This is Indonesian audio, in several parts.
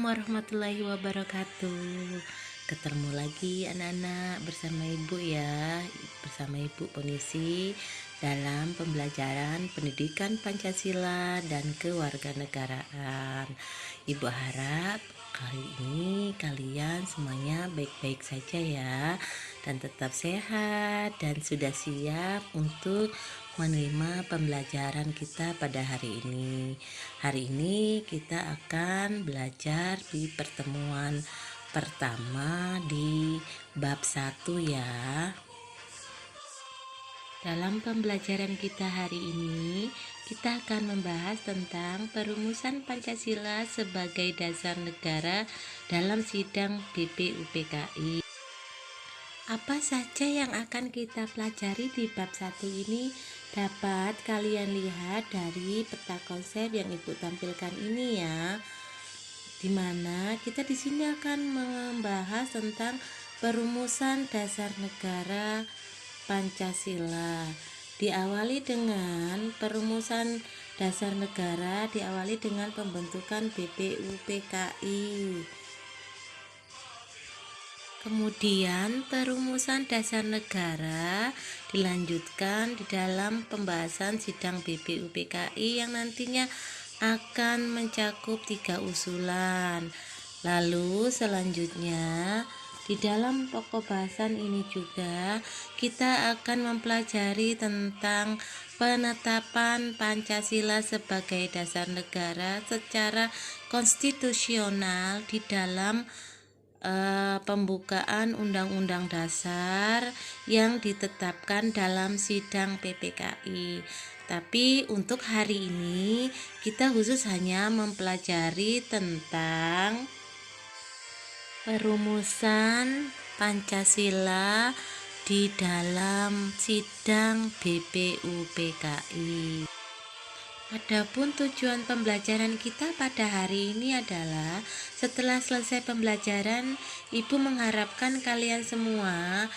warahmatullahi wabarakatuh. Ketemu lagi anak-anak bersama ibu ya, bersama ibu Ponisi dalam pembelajaran pendidikan Pancasila dan kewarganegaraan. Ibu harap kali ini kalian semuanya baik-baik saja ya, dan tetap sehat dan sudah siap untuk menerima pembelajaran kita pada hari ini. Hari ini kita akan belajar di pertemuan pertama di bab 1 ya. Dalam pembelajaran kita hari ini, kita akan membahas tentang perumusan Pancasila sebagai dasar negara dalam sidang BPUPKI. Apa saja yang akan kita pelajari di bab 1 ini dapat kalian lihat dari peta konsep yang ibu tampilkan ini ya. Dimana kita di sini akan membahas tentang perumusan dasar negara Pancasila. Diawali dengan perumusan dasar negara, diawali dengan pembentukan BPUPKI. Kemudian perumusan dasar negara dilanjutkan di dalam pembahasan sidang BPUPKI yang nantinya akan mencakup 3 usulan. Lalu selanjutnya di dalam pokok bahasan ini juga kita akan mempelajari tentang penetapan Pancasila sebagai dasar negara secara konstitusional di dalam pembukaan Undang-Undang Dasar yang ditetapkan dalam sidang PPKI. Tapi untuk hari ini kita khusus hanya mempelajari tentang perumusan Pancasila di dalam sidang BPUPKI. Adapun tujuan pembelajaran kita pada hari ini adalah setelah selesai pembelajaran, ibu mengharapkan kalian semua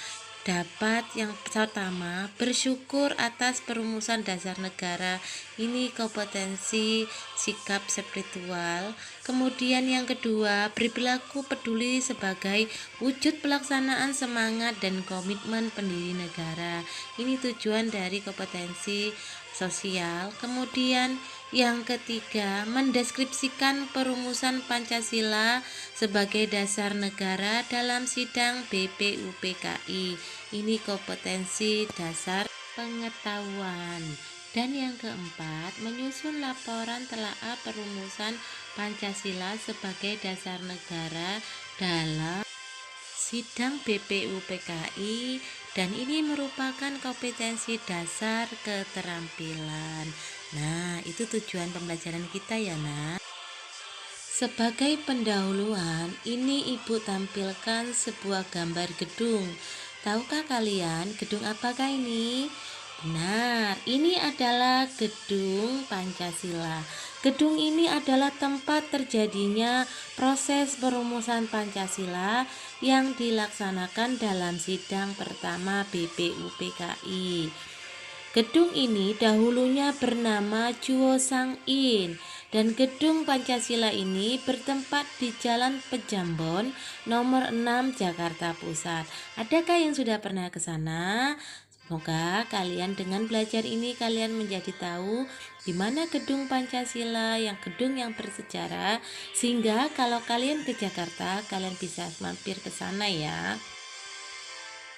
dapat yang pertama bersyukur atas perumusan dasar negara ini, kompetensi sikap spiritual. Kemudian yang kedua, berperilaku peduli sebagai wujud pelaksanaan semangat dan komitmen pendiri negara. Ini tujuan dari kompetensi sosial. Kemudian yang ketiga, mendeskripsikan perumusan Pancasila sebagai dasar negara dalam sidang BPUPKI. Ini kompetensi dasar pengetahuan. Dan yang keempat, menyusun laporan telaah perumusan Pancasila sebagai dasar negara dalam sidang BPUPKI, dan ini merupakan kompetensi dasar keterampilan. Nah, itu tujuan pembelajaran kita ya, Nak. Sebagai pendahuluan, ini ibu tampilkan sebuah gambar gedung. Tahukah kalian gedung apakah ini? Benar, ini adalah gedung Pancasila. Gedung ini adalah tempat terjadinya proses perumusan Pancasila yang dilaksanakan dalam sidang pertama BPUPKI. Gedung ini dahulunya bernama Juo Sang In, dan gedung Pancasila ini bertempat di Jalan Pejambon nomor 6 Jakarta Pusat. Adakah yang sudah pernah ke sana? Semoga kalian dengan belajar ini kalian menjadi tahu di mana gedung Pancasila, yang gedung yang bersejarah, sehingga kalau kalian ke Jakarta kalian bisa mampir ke sana ya.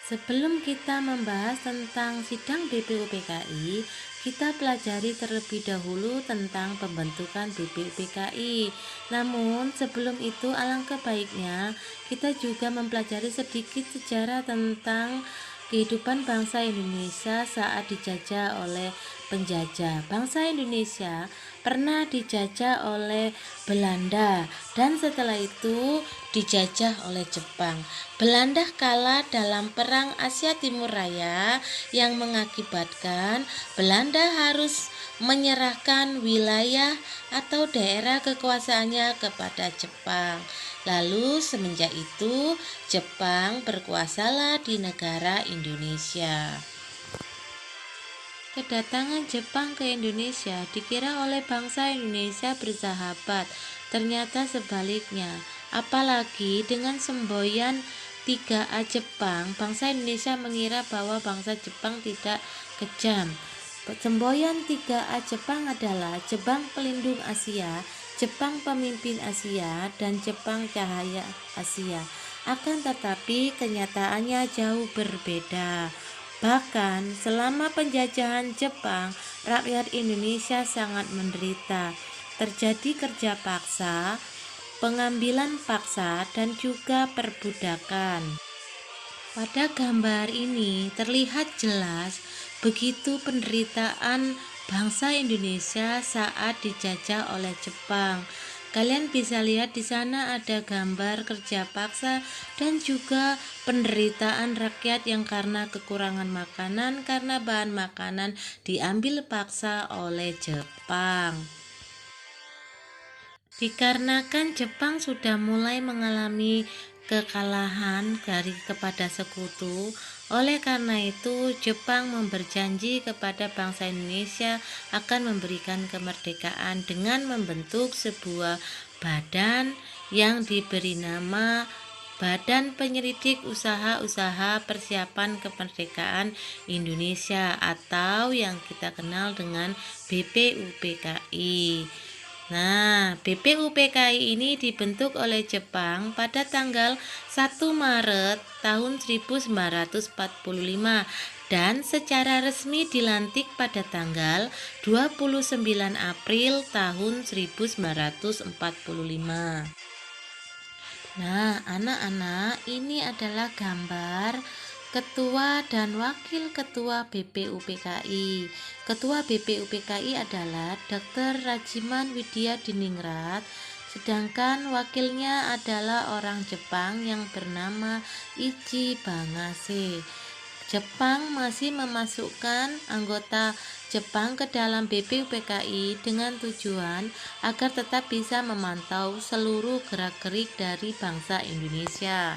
Sebelum kita membahas tentang sidang BPUPKI, kita pelajari terlebih dahulu tentang pembentukan BPUPKI. Namun sebelum itu alangkah baiknya kita juga mempelajari sedikit sejarah tentang kehidupan bangsa Indonesia saat dijajah oleh penjajah. Bangsa Indonesia pernah dijajah oleh Belanda dan setelah itu dijajah oleh Jepang. Belanda kalah dalam Perang Asia Timur Raya yang mengakibatkan Belanda harus menyerahkan wilayah atau daerah kekuasaannya kepada Jepang. Lalu semenjak itu Jepang berkuasalah di negara Indonesia. Kedatangan Jepang ke Indonesia dikira oleh bangsa Indonesia bersahabat ternyata sebaliknya. Apalagi dengan semboyan 3A Jepang, bangsa Indonesia mengira bahwa bangsa Jepang tidak kejam. Semboyan 3A Jepang adalah Jepang pelindung Asia, Jepang pemimpin Asia, dan Jepang cahaya Asia. Akan tetapi kenyataannya jauh berbeda. Bahkan selama penjajahan Jepang, rakyat Indonesia sangat menderita. Terjadi kerja paksa, pengambilan paksa, dan juga perbudakan. Pada gambar ini terlihat jelas begitu penderitaan bangsa Indonesia saat dijajah oleh Jepang. Kalian bisa lihat di sana ada gambar kerja paksa dan juga penderitaan rakyat yang karena kekurangan makanan, karena bahan makanan diambil paksa oleh Jepang. Dikarenakan Jepang sudah mulai mengalami kekalahan kepada sekutu, oleh karena itu Jepang berjanji kepada bangsa Indonesia akan memberikan kemerdekaan dengan membentuk sebuah badan yang diberi nama Badan Penyelidik Usaha-Usaha Persiapan Kemerdekaan Indonesia atau yang kita kenal dengan BPUPKI. Nah, BPUPKI ini dibentuk oleh Jepang pada tanggal 1 Maret tahun 1945 dan secara resmi dilantik pada tanggal 29 April tahun 1945. Nah, anak-anak, ini adalah gambar Ketua dan Wakil Ketua BPUPKI. Ketua BPUPKI adalah Dr. Rajiman Widya Diningrat, sedangkan wakilnya adalah orang Jepang yang bernama Ichi Bangase. Jepang masih memasukkan anggota Jepang ke dalam BPUPKI dengan tujuan agar tetap bisa memantau seluruh gerak-gerik dari bangsa Indonesia.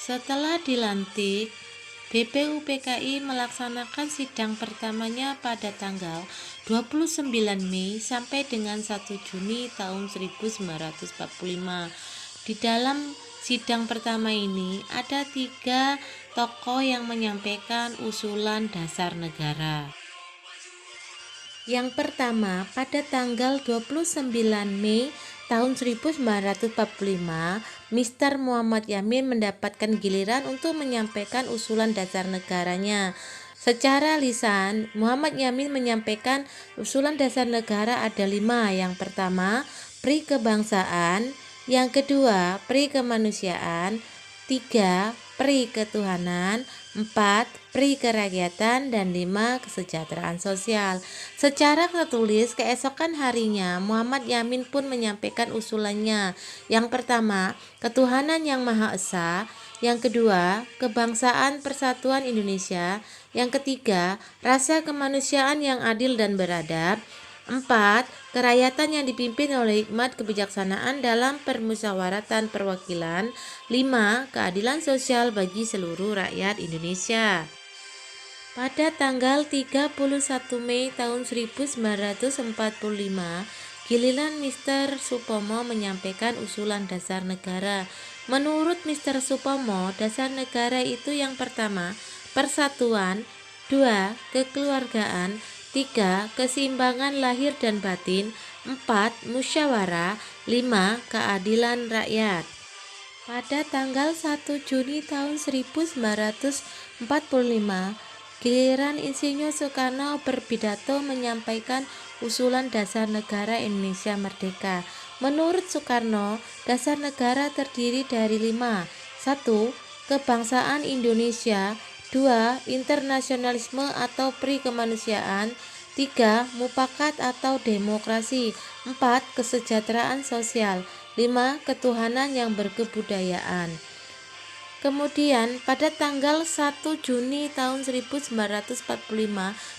Setelah dilantik, BPUPKI melaksanakan sidang pertamanya pada tanggal 29 Mei sampai dengan 1 Juni tahun 1945. Di dalam sidang pertama ini ada 3 tokoh yang menyampaikan usulan dasar negara. Yang pertama, pada tanggal 29 Mei tahun 1945, Mr. Muhammad Yamin mendapatkan giliran untuk menyampaikan usulan dasar negaranya. Secara lisan, Muhammad Yamin menyampaikan usulan dasar negara ada 5. Yang pertama, pri kebangsaan. Yang kedua, pri kemanusiaan. 3. Pri ketuhanan. 4. Pri kerakyatan. Dan 5. Kesejahteraan sosial. Secara tertulis, keesokan harinya Muhammad Yamin pun menyampaikan usulannya. Yang pertama, ketuhanan yang Maha Esa. Yang kedua, kebangsaan persatuan Indonesia. Yang ketiga, rasa kemanusiaan yang adil dan beradab. 4. Kerakyatan yang dipimpin oleh hikmat kebijaksanaan dalam permusyawaratan perwakilan. 5. Keadilan sosial bagi seluruh rakyat Indonesia. Pada tanggal 31 Mei tahun 1945, giliran Mr. Supomo menyampaikan usulan dasar negara. Menurut Mr. Supomo, dasar negara itu yang pertama, persatuan. 2. Kekeluargaan. 3. Keseimbangan lahir dan batin. 4. Musyawarah. 5. Keadilan rakyat. Pada tanggal 1 Juni tahun 1945, giliran Insinyur Soekarno berpidato menyampaikan usulan dasar negara Indonesia Merdeka. Menurut Soekarno, dasar negara terdiri dari 5. 1. Kebangsaan Indonesia. 2. Internasionalisme atau pri kemanusiaan. 3. Mufakat atau demokrasi. 4. Kesejahteraan sosial. 5. Ketuhanan yang berkebudayaan. Kemudian pada tanggal 1 Juni tahun 1945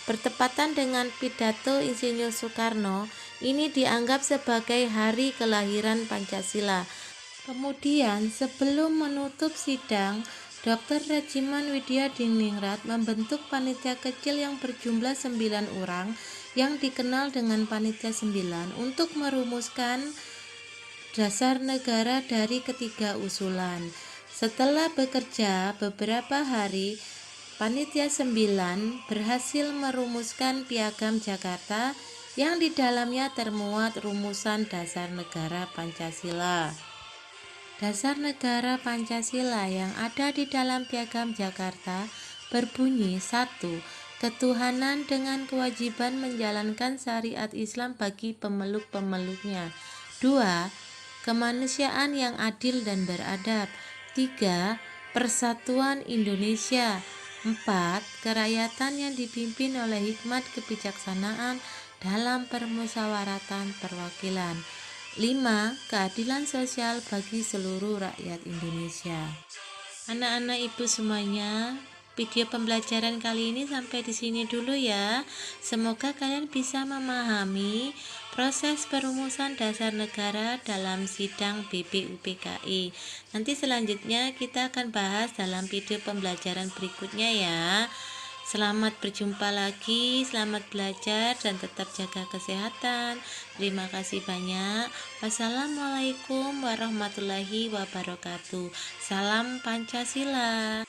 bertepatan dengan pidato Insinyur Soekarno, ini dianggap sebagai hari kelahiran Pancasila. Kemudian sebelum menutup sidang, Dr. Rajiman Widya Diningrat membentuk panitia kecil yang berjumlah 9 orang yang dikenal dengan Panitia 9 untuk merumuskan dasar negara dari ketiga usulan. Setelah bekerja beberapa hari, Panitia 9 berhasil merumuskan Piagam Jakarta yang di dalamnya termuat rumusan dasar negara Pancasila. Dasar negara Pancasila yang ada di dalam Piagam Jakarta berbunyi: 1. Ketuhanan dengan kewajiban menjalankan syariat Islam bagi pemeluk-pemeluknya. 2. Kemanusiaan yang adil dan beradab. 3. Persatuan Indonesia. 4. Kerakyatan yang dipimpin oleh hikmat kebijaksanaan dalam permusyawaratan perwakilan. 5. Keadilan sosial bagi seluruh rakyat Indonesia. Anak-anak ibu semuanya, video pembelajaran kali ini sampai di sini dulu ya. Semoga kalian bisa memahami proses perumusan dasar negara dalam sidang BPUPKI. Nanti selanjutnya kita akan bahas dalam video pembelajaran berikutnya ya. Selamat berjumpa lagi, selamat belajar dan tetap jaga kesehatan. Terima kasih banyak. Wassalamualaikum warahmatullahi wabarakatuh. Salam Pancasila.